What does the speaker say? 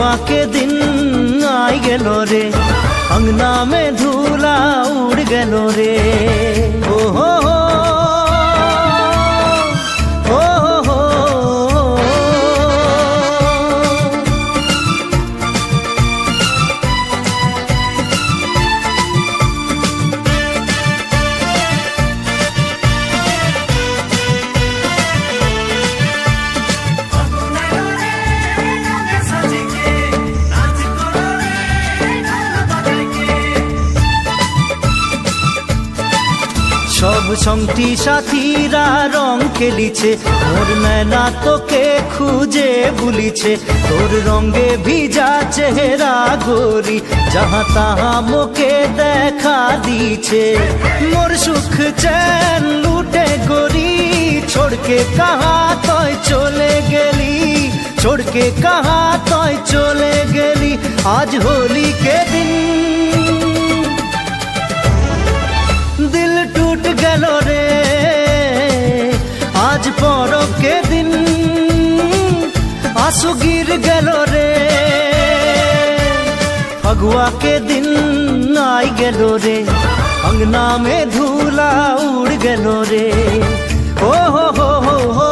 फगुआ के दिन आई गेलो रे, अंगना में धूला उड़ गेलो रे। ओ हो हो, ओ हो हो। সব সঙ্গী সাথীরা রং খেলিছে, মোর নয়না তোকে খুঁজে বুলিছে। তোর রঙে ভিজা চেহারা গোরি, যাহা তাহা মোকে দেখা দিছে। মোর সুখ চैन लूटे गोरी, छोड़ के कहाँ तोय चले गेली, छोड़ के कहाँ तोय चले गेली। आज होली के दिन दिल टूट गेलो रे, आज परब के दिन आंसू गिर गेलो रे। फगुआ के दिन आई गेलो रे, अंगना में धूला उड़ गेलो रे। ओ हो हो हो हो।